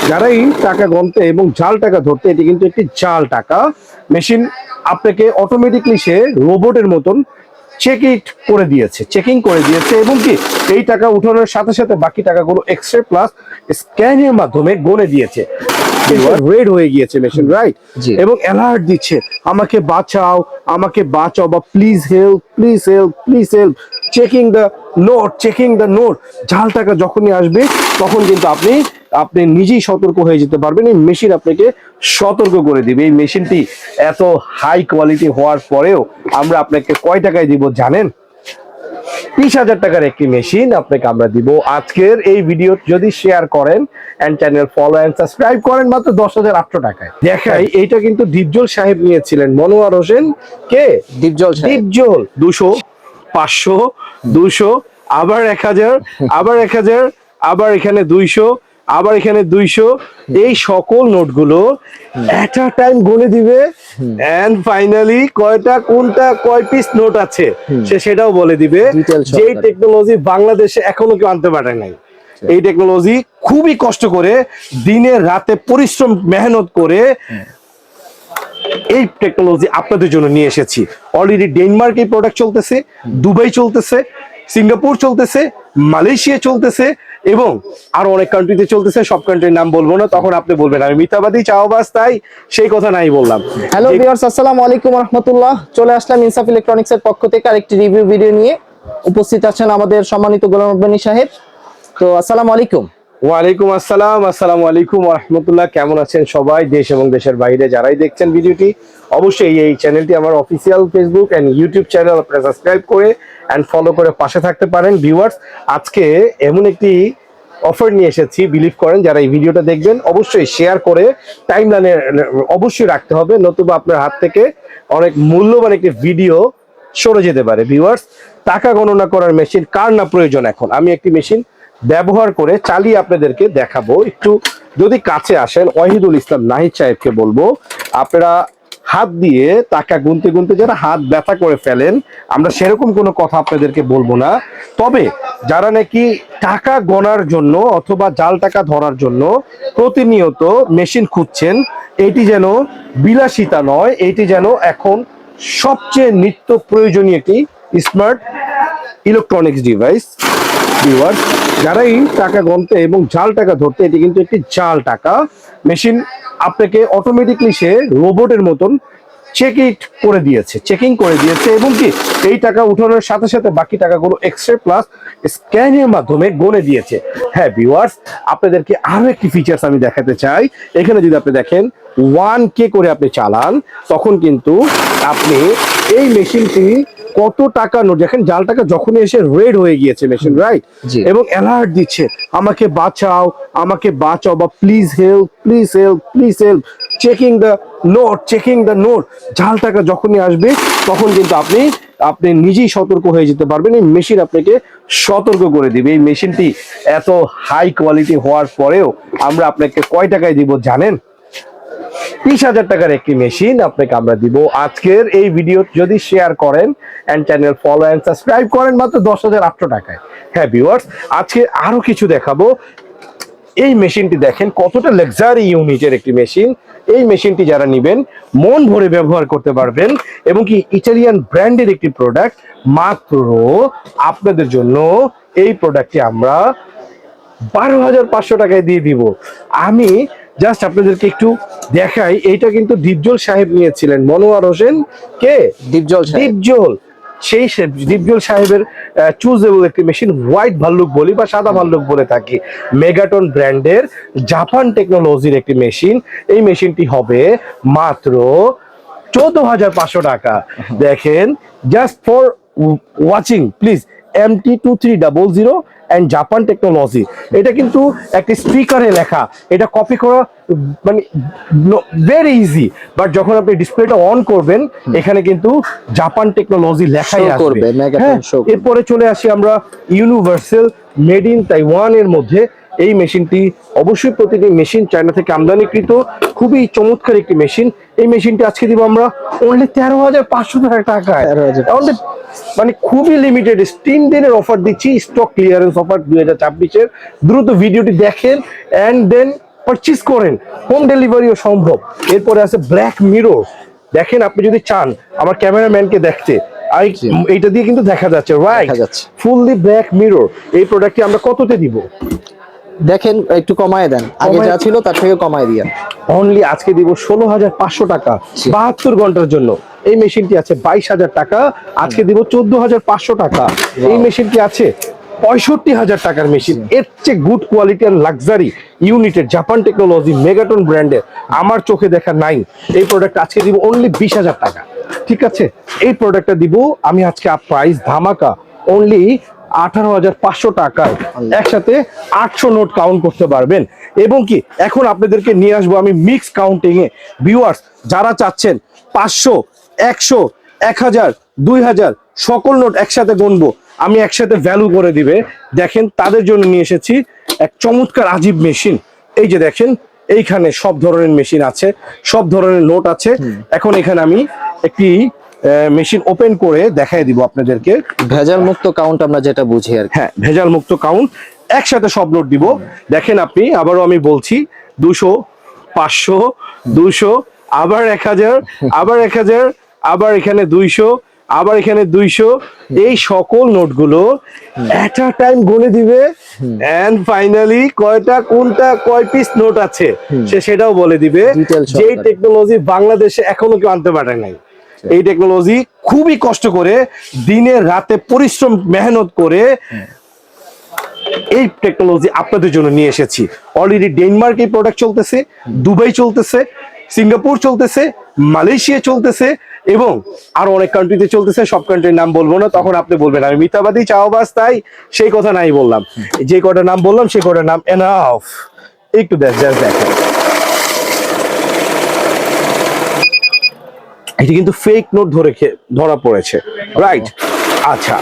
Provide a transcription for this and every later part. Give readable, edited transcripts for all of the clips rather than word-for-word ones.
যারাই টাকা গণতে এবং জাল টাকা ধরতে, এটি কিন্তু একটি জাল টাকা মেশিন। আপনাকে অটোমেটিকলি সে রোবটের মতন চেকিং করে দিয়েছে এবং কি এই টাকা উঠানোর সাথে সাথে বাকি টাকাগুলো এক্সট্রা প্লাস স্ক্যানের মাধ্যমে গণে দিয়েছে। রেড হয়ে গিয়েছে মেশিন, রাইট? এবং অ্যালার্ট দিচ্ছে, আমাকে বাঁচাও, আমাকে বাঁচাও, বা please help, please help, please help. Checking the note. জাল টাকা যখনই আসবে তখন কিন্তু আপনি নিজেই সতর্ক হয়ে যেতে পারবেন। এই মেশিন আপনাকে সতর্ক করে দিবে। এই মেশিনটি এত হাই কোয়ালিটি হওয়ার পরেও আমরা আপনাকে কয় টাকায় দিব জানেন? 30,000 টাকার একটি মেশিন আপনাকে আমরা দিব আজকের এই ভিডিও যদি শেয়ার করেন and channel follow and subscribe করেন মাত্র 10,800 টাকায়। দেখাই, এইটা কিন্তু দীপজল সাহেব নিয়েছিলেন। মনোয়ার হোসেন কে? দীপজল 200, 500, 200, আবার 1000, আবার 1000, আবার এখানে 200, আবার এখানে 200। এই সকল নোটগুলো এট আ টাইম গুনে দিবে এন্ড ফাইনালি কয়টা কোনটা কয় পিস নোট আছে সেটাও বলে দিবে। যে টেকনোলজি বাংলাদেশে এখনো কেউ আনতে পারে নাই। এই টেকনোলজি খুবই কষ্ট করে দিনে রাতে পরিশ্রম মেহনত করে এই টেকনোলজি আপনাদের জন্য নিয়ে এসেছি। অলরেডি ডেনমার্ক এই প্রোডাক্ট চলতেছে, দুবাই চলতেছে, সিঙ্গাপুর চলতেছে, মালয়েশিয়া চলতেছে এবং আরো অনেক কান্ট্রিতে চলতেছে। সব কান্ট্রির নাম বলবো না, তখন আপনি বলবেন আমি মিথ্যাবাদী, চাওবাজ, তাই সেই কথা নাই বললাম। হ্যালো ভিউয়ার্স, আসসালামু আলাইকুম ওয়া রাহমাতুল্লাহ। চলে আসলাম ইনসাফ ইলেকট্রনিক্স এর পক্ষ থেকে আরেকটি রিভিউ ভিডিও নিয়ে। উপস্থিত আছেন আমাদের সম্মানিত গোলাম রব্বানী সাহেব। তো আসসালামু আলাইকুম। ওয়ালাইকুম আসসালাম, আসসালামু আলাইকুম ওয়া রাহমাতুল্লাহ। কেমন আছেন সবাই? দেশ এবং দেশের বাইরে যারাই দেখছেন ভিডিওটি, অবশ্যই এই চ্যানেলটি আমার official Facebook and YouTube channel, আপনারা সাবস্ক্রাইব করে এন্ড ফলো করে পাশে থাকতে পারেন। ভিউয়ার্স, আজকে এমন একটি অফার নিয়ে এসেছি, বিলিভ করেন যারা এই ভিডিওটা দেখবেন অবশ্যই শেয়ার করে টাইমলাইনে অবশ্যই রাখতে হবে, নতুবা আপনার হাত থেকে অনেক মূল্যবান একটি ভিডিও সরে যেতে পারে। ভিউয়ার্স, টাকা গণনা করার মেশিন কার না প্রয়োজন? এখন আমি একটি মেশিন ব্যবহার করে চালিয়ে আপনাদেরকে দেখাবো। একটু যদি কাছে আসেন, ওয়াহিদুল ইসলাম নাহিদ সাহেবকে বলবো, আপনারা হাত দিয়ে টাকা গুনতে গুনতে যারা হাত ব্যথা করে ফেলেন, আমরা সেরকম কোনো কথা আপনাদেরকে বলবো না। তবে যারা নাকি টাকা গণার জন্য অথবা জাল টাকা ধরার জন্য প্রতিনিয়ত মেশিন খুঁজছেন, এটি যেন বিলাসিতা নয়, এটি যেন এখন সবচেয়ে নিত্য প্রয়োজনীয় একটি স্মার্ট ইলেকট্রনিক্স ডিভাইস। ভিউয়ার্স, যারাই টাকা গণতে এবং জাল টাকা ধরতে, এটি কিন্তু একটি জাল টাকা মেশিন। আপনাকে অটোমেটিকলি সে রোবটের মতন চেকিং করে দিয়েছে এবং কি এই টাকা উঠানোর সাথে সাথে বাকি টাকাগুলো এক্সট্রা প্লাস স্ক্যানের মাধ্যমে গণে দিয়েছে। হ্যাঁ ভিউয়ার্স, আপনাদেরকে আরো একটি ফিচার্স আমি দেখাতে চাই। এখানে যদি আপনি দেখেন 1K করে আপনি চালান, তখন কিন্তু আপনি এই মেশিনটি কত টাকা নোট দেখেন, জাল টাকা যখনই এসে রেড হয়ে গিয়েছে মেশিন, রাইট? এবং অ্যালার্ট দিচ্ছে, আমাকে বাঁচাও, আমাকে বাঁচাও, বা please help, please help, please help. Checking the note. জাল টাকা যখনই আসবে তখন কিন্তু আপনি নিজেই সতর্ক হয়ে যেতে পারবেন। এই মেশিন আপনাকে সতর্ক করে দিবে। এই মেশিনটি এত হাই কোয়ালিটি হওয়ার পরেও আমরা আপনাকে কয় টাকায় দিব জানেন? 30,000 টাকার একটি মেশিন আপনাকে আমরা দিব আজকের এই ভিডিও যদি শেয়ার করেন and channel follow and subscribe করেন মাত্র 10,800 টাকায়। হ্যাঁ ভিউয়ার্স, আজকে আরো কিছু দেখাবো। এই মেশিনটি দেখেন কতটা লাক্সারি ইউনিটের একটি মেশিন। এই মেশিনটি যারা নেবেন মন ভরে ব্যবহার করতে পারবেন এবং কি ইটালিয়ান ব্র্যান্ডের একটি প্রোডাক্ট। মাত্র আপনাদের জন্য এই প্রোডাক্টটি আমরা 12,500 টাকায় দিয়ে দিব। আমি জাস্ট আপনাদেরকে একটু দেখাই, এইটা কিন্তু দীপজল সাহেব নিয়েছিলেন। মনোয়ার হোসেন কে? দীপজল সেই দীপজল সাহেবের চুজেবল একটি মেশিন, হোয়াইট ভাল্লুক বলি বা সাদা ভাল্লুক বলে থাকি। মেগাটন ব্র্যান্ডের জাপান টেকনোলজির একটি মেশিন। এই মেশিনটি হবে মাত্র 14,500 টাকা। দেখেন, just for watching please MT2300 and Japan technology. এটা কিন্তু একটা স্পিকারে লেখা, এটা কপি করা মানে ভেরি ইজি, বাট যখন আপনি ডিসপ্লেটা অন করবেন এখানে কিন্তু জাপান টেকনোলজি লেখাই আসবে। এরপরে চলে আসি আমরা ইউনিভার্সাল মেড ইন তাইওয়ান এর মধ্যে। এই মেশিনটি অবশ্যই প্রতিটি মেশিন চায়না থেকে আমদানিকৃত, খুবই চমৎকার একটি মেশিন। এই মেশিনটি আজকে দিব আমরা অনলি 13,500 টাকায়। মানে খুবই লিমিটেড 3 দিনের অফার দিচ্ছি, স্টক ক্লিয়ারেন্স অফার 2026-এর। দ্রুত ভিডিওটি দেখেন এন্ড দেন পারচেজ করেন, হোম ডেলিভারিও সম্ভব। এরপরে আছে ব্ল্যাক মিরর, দেখেন আপনি যদি চান আমার ক্যামেরাম্যানকে দেখতে, এইটা দিয়ে কিন্তু দেখা যাচ্ছে, রাইট, দেখা যাচ্ছে। Fully black mirror. এই প্রোডাক্টটি আমরা কততে দিব? দেখেন একটু কমায় দেন, আগে যা ছিল তার থেকে কমায় দিয়ে। অনলি আজকে দিব 16,500 টাকা 72 ঘন্টার জন্য। এই মেশিনটি আছে 22,000 টাকা, আজকে দিব 14,500 টাকা। এই মেশিনটি আছে 65,000 টাকার মেশিন। এর চেয়ে গুড কোয়ালিটি আর লাক্সারি ইউনিটের জাপান টেকনোলজি মেগাটন ব্র্যান্ডের আমার চোখে দেখা নাই। এই প্রোডাক্ট আজকে দিব অনলি 20,000 টাকা, ঠিক আছে? এই প্রোডাক্টটা দিব আমি আজকে প্রাইস ধামাকা অনলি 18,500 টাকায়। একসাথে 800 নোট কাউন্ট করতে পারবেন। এবং কি এখন আপনাদেরকে নিয়ে আসবো আমি মিক্স কাউন্টিং এ। ভিউয়ার্স যারা চাচ্ছেন 500, 100, 1000, 2000 সকল নোট একসাথে গুনবো, আমি একসাথে ভ্যালু করে দিবে, দেখেন তাদের জন্য নিয়ে এসেছি এক চমৎকার আজীব মেশিন। এই যে দেখেন এইখানে সব ধরনের মেশিন আছে, সব ধরনের নোট আছে। এখন এখানে আমি একটি মেশিন ওপেন করে দেখাই দিব আপনাদেরকে। ভেজাল মুক্ত কাউন্ট আমরা যেটা বুঝি আর কি। হ্যাঁ, ভেজাল মুক্ত কাউন্ট, একসাথে সব নোট দিব। দেখেন আপনি, আবারও আমি বলছি, 200, 500, 200, আবার 1000, আবার 1000, আবার এখানে 200, আবার এখানে 200, এই সকল নোটগুলো এট আ টাইম গুনে দিবে। এন্ড ফাইনালি কয়টা কোনটা কয় পিস নোট আছে সেটাও বলে দিবে। Detail যেই সহকারে। টেকনোলজি বাংলাদেশে এখনো কেউ আনতে পারে নাই। এই টেকনোলজি খুবই কষ্ট করে দিনে রাতে পরিশ্রম মেহনত করে এই টেকনোলজি আপনাদের জন্য নিয়ে এসেছি। অলরেডি ডেনমার্ক এই প্রোডাক্ট চলতেছে, দুবাই চলতেছে, সিঙ্গাপুর চলতেছে, মালয়েশিয়া চলতেছে এবং আরো অনেক কান্ট্রিতে চলতেছে। সব কান্ট্রির নাম বলবো না, তখন আপনি বলবেন আমি মিথ্যাবাদী, চাওয়াবাজ, তাই সেই কথা নাই বললাম। যে কটা নাম বললাম সেই কটার নাম এনাফ। একটু দেখেন, এটি কিন্তু ফেক নোট ধরা পড়েছে, রাইট? আচ্ছা,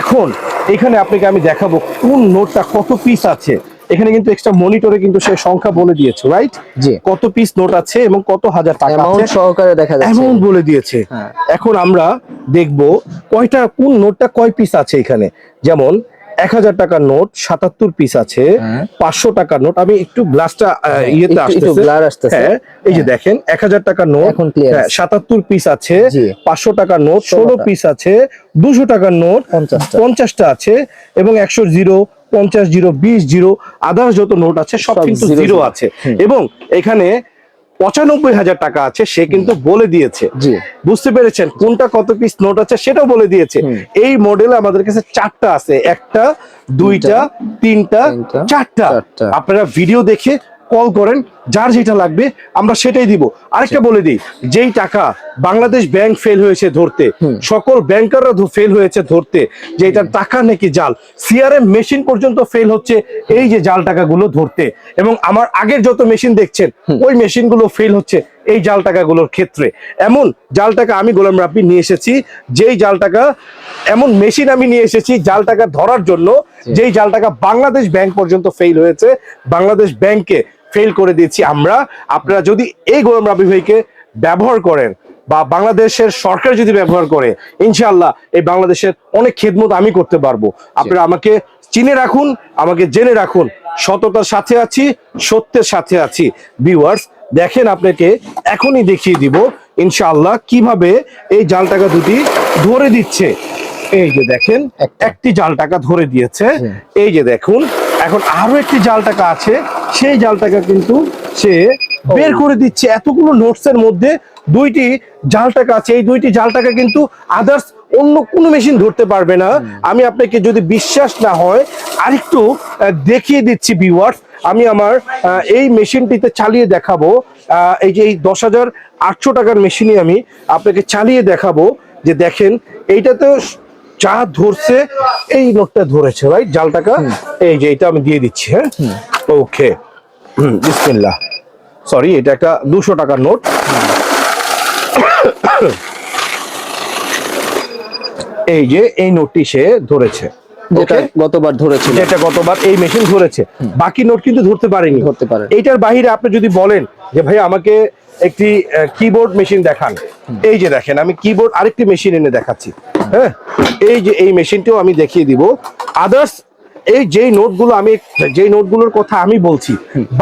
এখন এখানে আপনাকে আমি দেখাবো কোন নোটটা কত পিস আছে। এখানে কিন্তু এক্সট্রা মনিটরে কিন্তু সে সংখ্যা বলে দিয়েছে, রাইট? জি। কত পিস নোট আছে এবং কত হাজার টাকা অ্যামাউন্ট আছে সহকারে দেখা যাচ্ছে। অ্যামাউন্ট বলে দিয়েছে। হ্যাঁ। এখন আমরা দেখব কয়টা কোন নোটটা কয় পিস আছে এখানে। যেমন 1000 টাকার নোট 77 পিস আছে, 500 টাকার নোট, আমি একটু গ্লাসটা ইয়েতে একটু blur আসতেছে। হ্যাঁ, এই যে দেখেন 1000 টাকার নোট এখন clear আছে। 77 পিস আছে, জি। 500 টাকার নোট 16 পিস আছে, 200 টাকার নোট 50টা আছে এবং 100 জিরো, 50 জিরো, 20 জিরো, আদার্স যত নোট আছে সব কিন্তু zero জিরো zero। আছে। এবং এখানে 95,000 টাকা আছে, সে কিন্তু বলে দিয়েছে। জি। বুঝতে পেরেছেন কোনটা কত পিস নোট আছে সেটাও বলে দিয়েছে। এই মডেলে আমাদের কাছে 4টা আছে, 1টা, 2টা, 3টা, 4টা। আপনারা ভিডিও দেখে কল করেন, যার যেটা লাগবে আমরা সেটাই দিব। আরেকটা বলে দিই, যেই টাকা বাংলাদেশ ব্যাংক ফেল হয়েছে ধরতে, সকল ব্যাংকাররা ফেল হয়েছে ধরতে, যে এটার টাকা নাকি জাল, সিআরএম মেশিন পর্যন্ত ফেল হচ্ছে এই যে জাল টাকাগুলো ধরতে। এবং আমার আগের যত মেশিন দেখছেন ওই মেশিনগুলো ফেল হচ্ছে এই জাল টাকাগুলোর ক্ষেত্রে। এমন জাল টাকা আমি গোলাম রাব্বি নিয়ে এসেছি, যেই জাল টাকা, এমন মেশিন আমি নিয়ে এসেছি জাল টাকা ধরার জন্য, যেই জাল টাকা বাংলাদেশ ব্যাংক পর্যন্ত ফেল হয়েছে, বাংলাদেশ ব্যাংকে ফেল করে দিয়েছি আমরা। আপনারা যদি এই গোলাম রাব্বি ভাইকে ব্যবহার করেন বা বাংলাদেশের সরকার যদি ব্যবহার করে, ইনশাআল্লাহ এই বাংলাদেশের অনেক খেদমত আমি করতে পারবো। আপনারা আমাকে চিনে রাখুন, আমাকে জেনে রাখুন, সততার সাথে আছি, সত্যের সাথে আছি। ভিউয়ার্স দেখেন, আপনাকে এখনই দেখিয়ে দিব ইনশাআল্লাহ কিভাবে এই জাল টাকা দুটি ধরে দিচ্ছে। এই যে দেখেন একটি জাল টাকা ধরে দিয়েছে, এই যে দেখুন। এখন আরো একটি জাল টাকা আছে, সেই জাল টাকা কিন্তু সে বের করে দিচ্ছে। এতগুলো নোটসের মধ্যে 2টি জাল টাকা আছে, এই 2টি জাল টাকা কিন্তু আদার্স অন্য কোনো মেশিন ধরতে পারবে না। আমি আপনাকে যদি বিশ্বাস না হয় আরেকটু দেখিয়ে দিচ্ছি ভিউয়ার্স। আমি আমার এই মেশিনটিতে চালিয়ে দেখাবো। এই যে এই 10,800 টাকার মেশিনই আমি আপনাকে চালিয়ে দেখাবো, যে দেখেন এইটাতে যা ধরছে এই নোটটা ধরেছে, রাইট? জাল টাকা এই যে এটা আমি দিয়ে দিচ্ছি। হ্যাঁ, ওকে, বিসমিল্লাহ। সরি, এটা একটা 200 টাকার নোট। এই যে এই নোটটি সে ধরেছে, যেটা গতবার ধরেছিল, যেটা গতবার এই মেশিন ধরেছে। বাকি নোট কিন্তু ধরতে পারেনি। ধরতে পারে। এইটার বাইরে আপনি যদি বলেন যে ভাই আমাকে একটি কিবোর্ড মেশিন দেখান, এই যে দেখেন আমি কিবোর্ড আরেকটি মেশিন এনে দেখাচ্ছি। হ্যাঁ, এই যে এই মেশিনটিও আমি দেখিয়ে দিব। আদার্স এই যেই নোটগুলো যেই নোটগুলোর কথা আমি বলছি,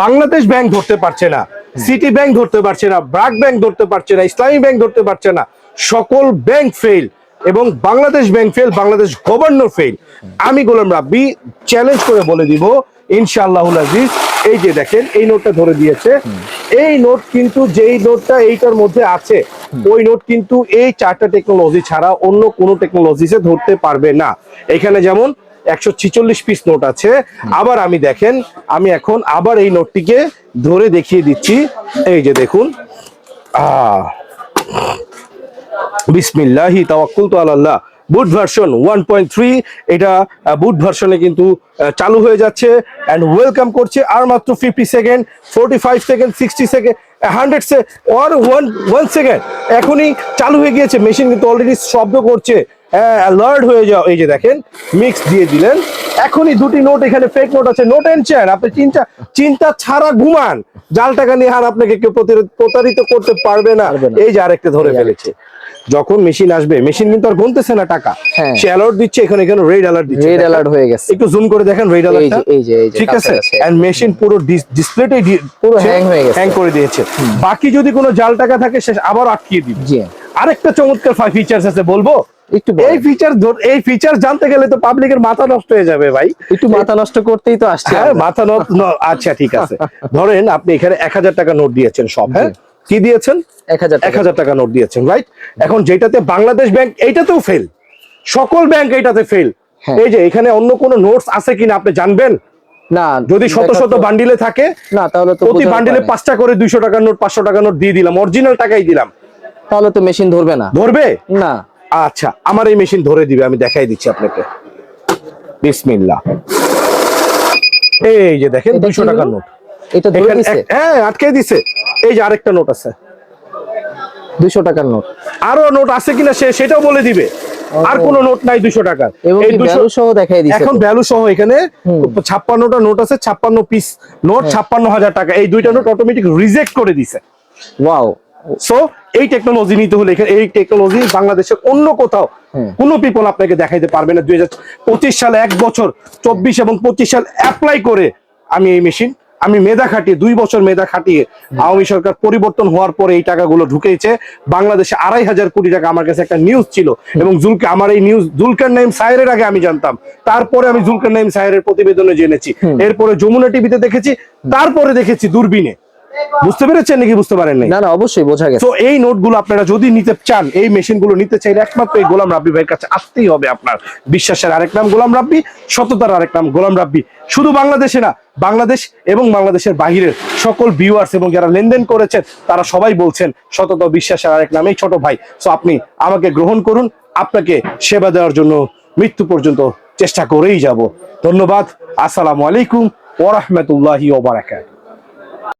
বাংলাদেশ ব্যাংক ধরতে পারছে না, সিটি ব্যাংক ধরতে পারছে না, ব্র্যাক ব্যাংক ধরতে পারছে না, ইসলামী ব্যাংক ধরতে পারছে না, সকল ব্যাংক ফেল এবং Bangladesh bank fail, Bangladesh governor fail. আমি গোলাম রাব্বি চ্যালেঞ্জ করে বলে দিব ইনশাআল্লাহুল আজিজ, এই যে দেখেন এই নোটটা ধরে দিয়েছে, এই নোট কিন্তু যেই নোটটা এইটার মধ্যে আছে ওই নোট কিন্তু এই চারটা টেকনোলজি ছাড়া অন্য কোনো টেকনোলজিসে ধরতে পারবে না। এখানে যেমন 146 পিস নোট আছে। আবার আমি দেখেন, আমি এখন আবার এই নোটটিকে ধরে দেখিয়ে দিচ্ছি। এই যে দেখুন, বিসমিল্লাহি তাওয়াক্কালতু আলাল্লাহ, বুট ভার্সন 1.3, এটা বুট ভার্সনে কিন্তু চালু হয়ে যাচ্ছে এন্ড ওয়েলকাম করছে আর মাত্র 50 second, 45 second, 60 second, 100 or 1 second এখনই চালু হয়ে গিয়েছে। মেশিন কিন্তু অলরেডি শব্দ করছে, অ্যালার্ট হয়ে যাও। এই যে দেখেন মিক্স দিয়ে দিলেন, এখনই দুটি নোট এখানে ফেক নোট আছে, নো টেনশন, আপনি চিন্তা ছাড়া ঘুমান, জাল টাকা নিয়ে আর আপনাকে কেউ প্রতারিত করতে পারবে না। এই যে আরেকটা ধরে ফেলেছে। যখন মেশিন আসবে, মেশিন কিন্তু আর গুনতেছে না টাকা, সে অ্যালার্ট দিচ্ছে, এখানে রেড অ্যালার্ট দিচ্ছে, রেড অ্যালার্ট হয়ে গেছে। একটু জুম করে দেখেন রেড অ্যালার্টটা, ঠিক আছে, এন্ড মেশিন পুরো ডিসপ্লেটাই পুরো হ্যাং হয়ে গেছে, হ্যাং করে দিয়েছে। বাকি যদি কোনো জাল টাকা থাকে সে আবার আটকিয়ে দিবে। আরেকটা চমৎকার ফিচারস আছে, বলবো একটু? এই ফিচার জানতে গেলে তো পাবলিকের মাথা নষ্ট হয়ে যাবে ভাই। একটু মাথা নষ্ট করতেই তো আসছে। হ্যাঁ, মাথা নষ্ট। আচ্ছা ঠিক আছে, ধরেন আপনি এখানে 1000 টাকা নোট দিয়েছেন সব, হ্যাঁ কি দিয়েছেন? 1000 টাকা নোট দিয়েছেন, রাইট? এখন যেটাতে বাংলাদেশ ব্যাংক, এইটাতেও ফেল, সকল ব্যাংক এইটাতে ফেল। এই যে এখানে অন্য কোনো নোটস আছে কিনা আপনি জানবেন না? যদি শত শত বান্ডিলে থাকে না, তাহলে তো প্রতি বান্ডিলে 5টা করে 200 টাকার নোট, 500 টাকার নোট দিয়ে দিলাম, অরিজিনাল টাকাই দিলাম, তাহলে তো মেশিন ধরবে না। ধরবে না। আচ্ছা, আমার এই মেশিন ধরে দিবে, আমি দেখাই দিচ্ছি আপনাকে। বিসমিল্লাহ, এই যে দেখেন 200 টাকার নোট, এটা ধরে দিছে, হ্যাঁ আটকে দিছে। এই যে আরেকটা নোট আছে 200 টাকার নোট, আরো নোট আছে কিনা সেটাও বলে দিবে। আর কোনো নোট নাই 200 টাকার, এই ভ্যালু সহ দেখাই দিছে। এখন ভ্যালু সহ এখানে 56টা নোট আছে, 56 পিস নোট, 56,000 টাকা। এই দুইটা নোট অটোমেটিক রিজেক্ট করে দিছে। ওয়াও। সো এই টেকনোলজি নিতে হলে এখানে, এই টেকনোলজি বাংলাদেশের অন্য কোথাও কোন পিপল আপনাকে দেখাইতে পারবে না। 2025 সালে 1 বছর, 24 এবং 25 সাল অ্যাপ্লাই করে আমি এই মেশিন, আমি মেধা খাটিয়ে 2 বছর মেধা খাটিয়ে আওয়ামী সরকার পরিবর্তন হওয়ার পরে এই টাকাগুলো ঢুকেছে বাংলাদেশে। 2,500 কোটি টাকা। আমার কাছে একটা নিউজ ছিল এবং আমার এই নিউজ জুলকারনাইম সাহেরের আগে আমি জানতাম, তারপরে আমি জুলকারনাইম সাহেরের প্রতিবেদনে জেনেছি, এরপরে যমুনা টিভিতে দেখেছি, তারপরে দেখেছি দূরবীনে। বুঝতে পেরেছেন নাকি বুঝতে পারেন নাই? না না, অবশ্যই বোঝা গেছে। তো এই নোটগুলো আপনারা যদি নিতে চান, এই মেশিনগুলো নিতে চাইলে একমাত্র এই গোলাম রাব্বি ভাইয়ের কাছে আসতেই হবে। আপনার বিশ্বাসের আরেক নাম গোলাম রাব্বি, সততার আরেক নাম গোলাম রাব্বি। শুধু বাংলাদেশে না, বাংলাদেশ এবং বাংলাদেশের বাহিরের সকল ভিউয়ার্স এবং যারা লেনদেন করেছেন তারা সবাই বলছেন সততা বিশ্বাসের আরেক নাম এই ছোট ভাই। সো আপনি আমাকে গ্রহণ করুন, আপনাকে সেবা দেওয়ার জন্য মৃত্যু পর্যন্ত চেষ্টা করেই যাব। ধন্যবাদ। আসসালামু আলাইকুম ওয়া রাহমাতুল্লাহি ওয়া বারাকাতুহু।